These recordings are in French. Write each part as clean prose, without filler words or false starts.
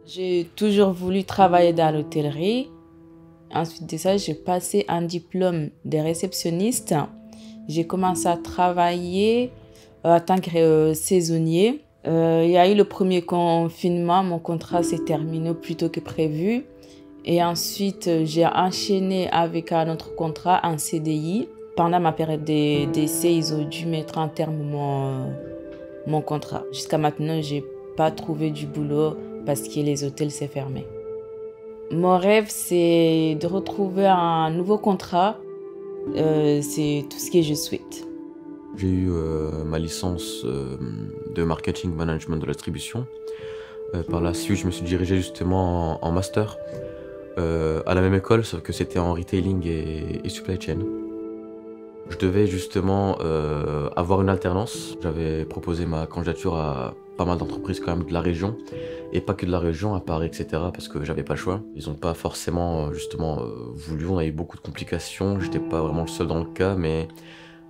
J'ai toujours voulu travailler dans l'hôtellerie. Ensuite de ça, j'ai passé un diplôme de réceptionniste. J'ai commencé à travailler en tant que saisonnier. Il y a eu le premier confinement, mon contrat s'est terminé plus tôt que prévu. Et ensuite, j'ai enchaîné avec un autre contrat, un CDI. Pendant ma période d'essai, ils ont dû mettre en terme mon contrat. Jusqu'à maintenant, je n'ai pas trouvé du boulot parce que les hôtels s'est fermé. Mon rêve, c'est de retrouver un nouveau contrat. C'est tout ce que je souhaite. J'ai eu ma licence de marketing management de la distribution. Par la suite, je me suis dirigé justement en master à la même école, sauf que c'était en retailing et supply chain. Je devais justement avoir une alternance. J'avais proposé ma candidature à pas mal d'entreprises quand même de la région, et pas que de la région, à Paris, etc., parce que j'avais pas le choix. Ils n'ont pas forcément justement voulu, on a eu beaucoup de complications, j'étais pas vraiment le seul dans le cas, mais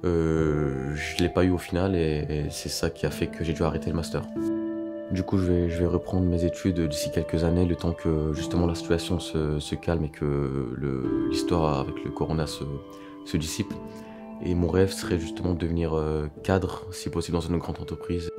je l'ai pas eu au final, et c'est ça qui a fait que j'ai dû arrêter le master. Du coup, je vais reprendre mes études d'ici quelques années, le temps que justement la situation se calme et que l'histoire avec le corona se dissipe. Et mon rêve serait justement de devenir cadre, si possible, dans une grande entreprise.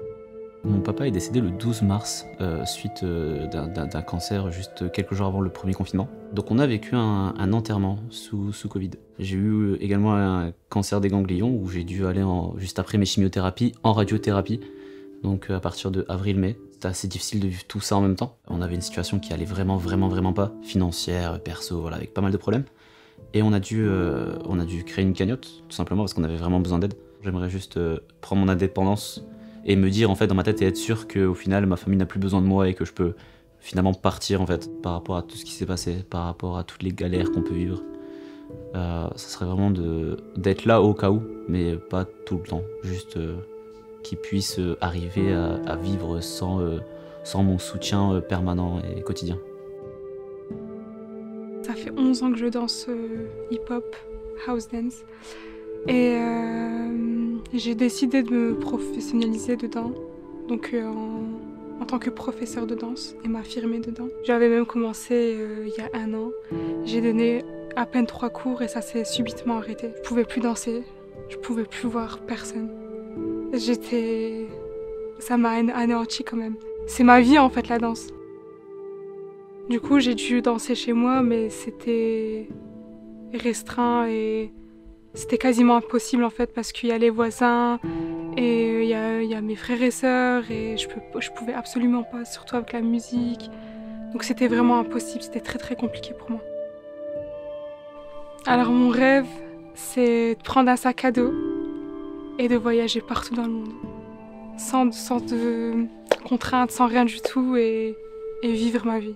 Mon papa est décédé le 12 mars suite d'un cancer juste quelques jours avant le premier confinement. Donc on a vécu un enterrement sous Covid. J'ai eu également un cancer des ganglions où j'ai dû aller juste après mes chimiothérapies en radiothérapie. Donc à partir de avril-mai, c'était assez difficile de vivre tout ça en même temps. On avait une situation qui allait vraiment pas, financière, perso, voilà, avec pas mal de problèmes. Et on a dû créer une cagnotte, tout simplement parce qu'on avait vraiment besoin d'aide. J'aimerais juste prendre mon indépendance et me dire en fait dans ma tête et être sûr qu'au final ma famille n'a plus besoin de moi et que je peux finalement partir en fait par rapport à tout ce qui s'est passé, par rapport à toutes les galères qu'on peut vivre. Ça serait vraiment d'être là au cas où, mais pas tout le temps, juste qu'ils puissent arriver à vivre sans mon soutien permanent et quotidien. Ça fait 11 ans que je danse hip-hop, house dance, et j'ai décidé de me professionnaliser dedans, donc en tant que professeur de danse et m'affirmer dedans. J'avais même commencé il y a 1 an, j'ai donné à peine 3 cours et ça s'est subitement arrêté. Je pouvais plus danser, je pouvais plus voir personne. Ça m'a anéanti quand même. C'est ma vie en fait, la danse. Du coup, j'ai dû danser chez moi, mais c'était restreint et c'était quasiment impossible en fait parce qu'il y a les voisins et il y a mes frères et sœurs et je pouvais absolument pas, surtout avec la musique. Donc c'était vraiment impossible, c'était très compliqué pour moi. Alors mon rêve, c'est de prendre un sac à dos et de voyager partout dans le monde. Sans de contraintes, sans rien du tout et vivre ma vie.